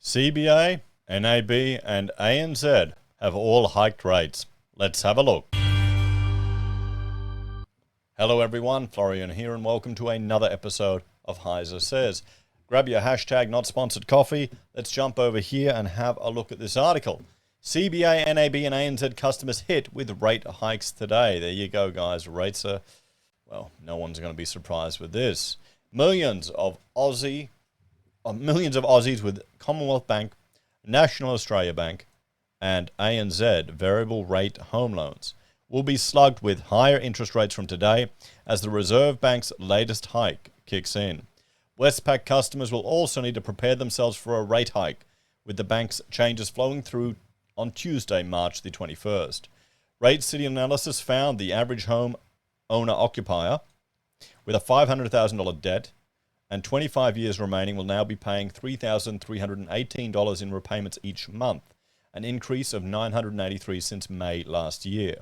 CBA, NAB, and ANZ have all hiked rates. Let's have a look. Hello everyone, Florian here, and welcome to another episode of Heise Says. Grab your hashtag not sponsored coffee. Let's jump over here and have a look at this article. CBA, NAB, and ANZ customers hit with rate hikes today. There you go, guys. Rates are, well, no one's going to be surprised with this. Millions of Aussies with Commonwealth Bank, National Australia Bank, and ANZ variable rate home loans will be slugged with higher interest rates from today as the Reserve Bank's latest hike kicks in. Westpac customers will also need to prepare themselves for a rate hike, with the bank's changes flowing through on Tuesday, March the 21st. Rate City analysis found the average home owner-occupier with a $500,000 debt and 25 years remaining will now be paying $3,318 in repayments each month, an increase of $983 since May last year.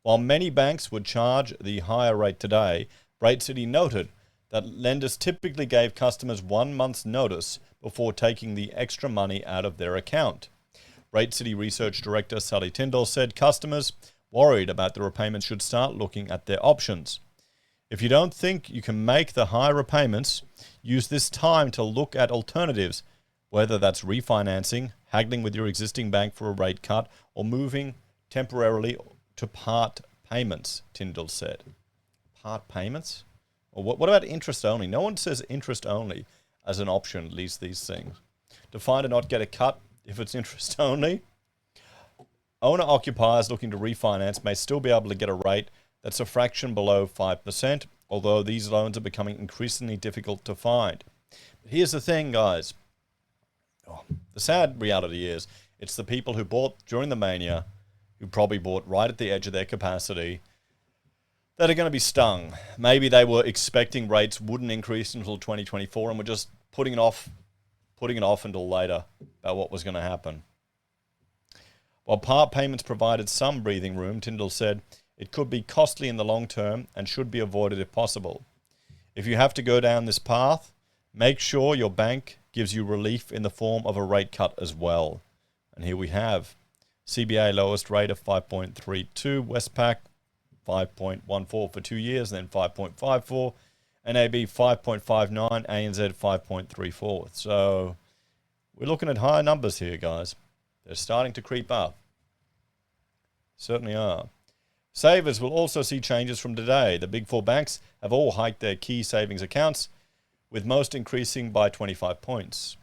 While many banks would charge the higher rate today, Rate City noted that lenders typically gave customers 1 month's notice before taking the extra money out of their account. Rate City Research Director Sally Tyndall said customers worried about the repayments should start looking at their options. If you don't think you can make the higher repayments, use this time to look at alternatives, whether that's refinancing, haggling with your existing bank for a rate cut, or moving temporarily to part payments, Tyndall said. Part payments? Or what about interest only? No one says interest only as an option, at least these things. To find and not get a cut if it's interest only. Owner-occupiers looking to refinance may still be able to get a rate that's a fraction below 5%, although these loans are becoming increasingly difficult to find. But here's the thing, guys. The sad reality is, it's the people who bought during the mania, who probably bought right at the edge of their capacity, that are going to be stung. Maybe they were expecting rates wouldn't increase until 2024 and were just putting it off until later about what was going to happen. While part payments provided some breathing room, Tyndall said, it could be costly in the long term and should be avoided if possible. If you have to go down this path, make sure your bank gives you relief in the form of a rate cut as well. And here we have CBA lowest rate of 5.32, Westpac 5.14 for 2 years, then 5.54, NAB 5.59, ANZ 5.34. So we're looking at higher numbers here, guys. They're starting to creep up. Certainly are. Savers will also see changes from today. The big four banks have all hiked their key savings accounts, with most increasing by 25 points.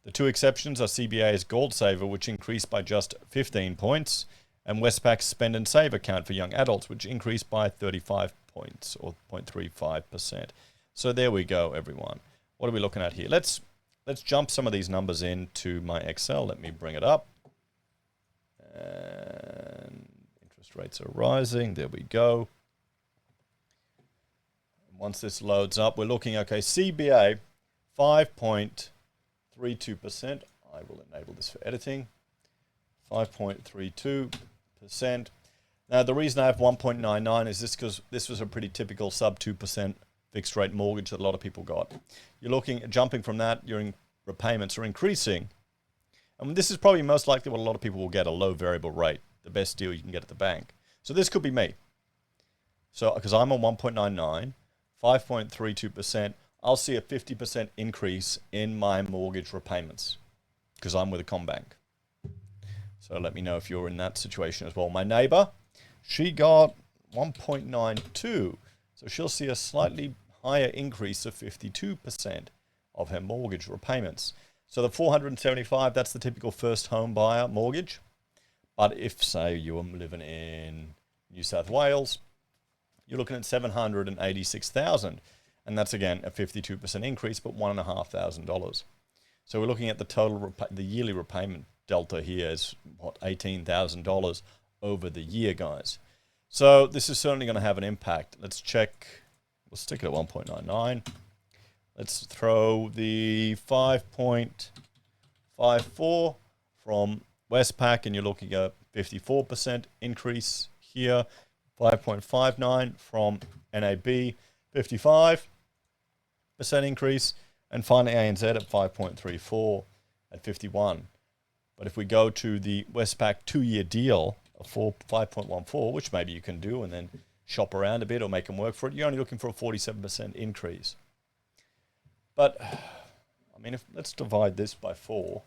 The two exceptions are CBA's Gold Saver, which increased by just 15 points, and Westpac's Spend and Save account for young adults, which increased by 35 points, or 0.35%. So there we go, everyone. What are we looking at here? Let's jump some of these numbers into my Excel. Let me bring it up. And interest rates are rising. There we go. Once this loads up, we're looking, okay, CBA 5.32%. I will enable this for editing. 5.32%. Now, the reason I have 1.99 is this because this was a pretty typical sub 2% fixed rate mortgage that a lot of people got. You're looking at jumping from that, your repayments are increasing. And this is probably most likely what a lot of people will get, a low variable rate, the best deal you can get at the bank. So this could be me. So, because I'm on 1.99, 5.32%, I'll see a 50% increase in my mortgage repayments because I'm with a CommBank. So let me know if you're in that situation as well. My neighbor, she got 1.92. So she'll see a slightly higher increase of 52% of her mortgage repayments. So the 475, that's the typical first home buyer mortgage. But if, say, you're living in New South Wales, you're looking at 786,000. And that's, again, a 52% increase, but $1,500. So we're looking at the total, the yearly repayment delta here is, what, $18,000 over the year, guys. So this is certainly going to have an impact. Let's check. We'll stick it at 1.99. Let's throw the 5.54 from Westpac, and you're looking at 54% increase here. 5.59 from NAB, 55% increase. And finally, ANZ at 5.34 at 51. But if we go to the Westpac 2-year deal of 5.14, which maybe you can do and then shop around a bit or make them work for it, you're only looking for a 47% increase. But, I mean, let's divide this by 4.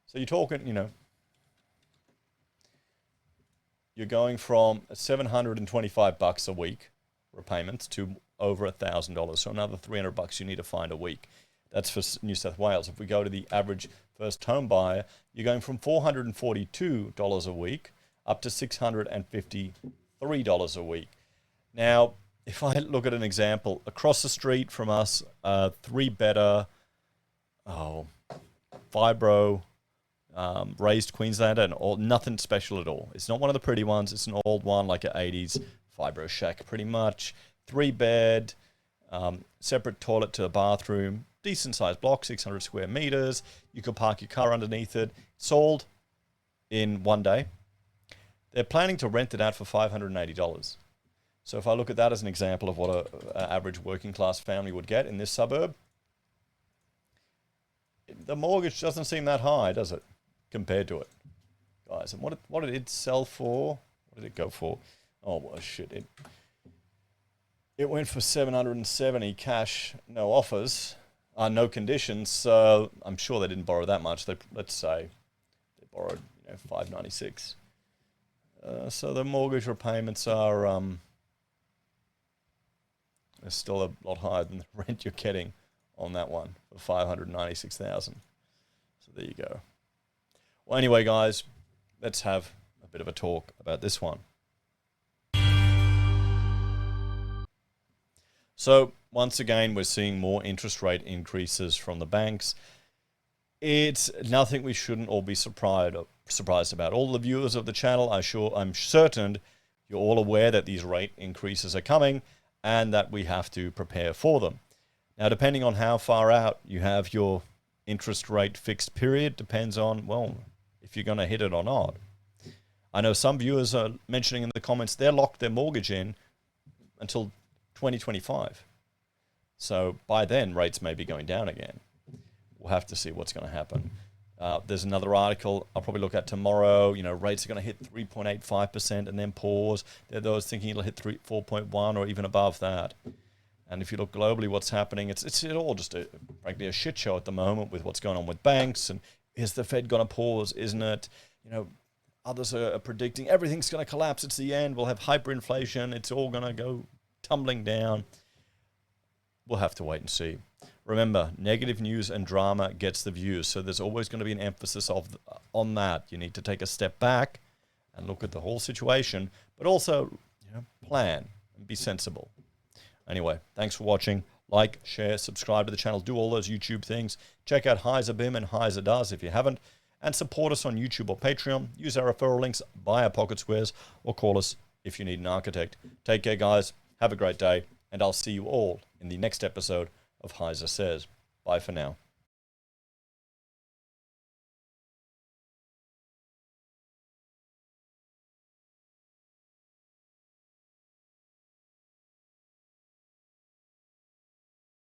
So you're talking, you're going from $725 a week repayments to over $1,000. So another $300 you need to find a week. That's for New South Wales. If we go to the average first home buyer, you're going from $442 a week up to $653 a week. Now, if I look at an example, across the street from us, 3-bedder, fibro, raised Queenslander, and nothing special at all. It's not one of the pretty ones. It's an old one, like an 80s fibro shack, pretty much. 3-bed, separate toilet to the bathroom, decent sized block, 600 square meters. You could park your car underneath it. Sold in 1 day. They're planning to rent it out for $580. So if I look at that as an example of what an average working class family would get in this suburb, the mortgage doesn't seem that high, does it, compared to it, guys? And what did it sell for? What did it go for? Oh, well, shit. It went for $770 cash, no offers, no conditions. So I'm sure they didn't borrow that much. Let's say they borrowed $596. So the mortgage repayments are still a lot higher than the rent you're getting on that one for $596,000. So there you go. Well, anyway, guys, let's have a bit of a talk about this one. So once again, we're seeing more interest rate increases from the banks. It's nothing we shouldn't all be surprised about. All the viewers of the channel, I'm certain you're all aware that these rate increases are coming and that we have to prepare for them. Now, depending on how far out you have your interest rate fixed period, depends on, well, if you're going to hit it or not. I know some viewers are mentioning in the comments they're locked their mortgage in until 2025. So by then, rates may be going down again. We'll have to see what's going to happen. There's another article I'll probably look at tomorrow. Rates are going to hit 3.85% and then pause. There are those thinking it'll hit 4.1 or even above that. And if you look globally, what's happening, it's all just frankly a shit show at the moment with what's going on with banks. And is the Fed going to pause? Isn't it? Others are predicting everything's going to collapse. It's the end. We'll have hyperinflation. It's all going to go tumbling down. We'll have to wait and see. Remember, negative news and drama gets the views. So there's always going to be an emphasis on that. You need to take a step back and look at the whole situation, but also plan and be sensible. Anyway, thanks for watching. Like, share, subscribe to the channel. Do all those YouTube things. Check out Heiser BIM and Heiser Does if you haven't. And support us on YouTube or Patreon. Use our referral links, buy our pocket squares, or call us if you need an architect. Take care, guys. Have a great day. And I'll see you all in the next episode of Heiser Says. Bye for now.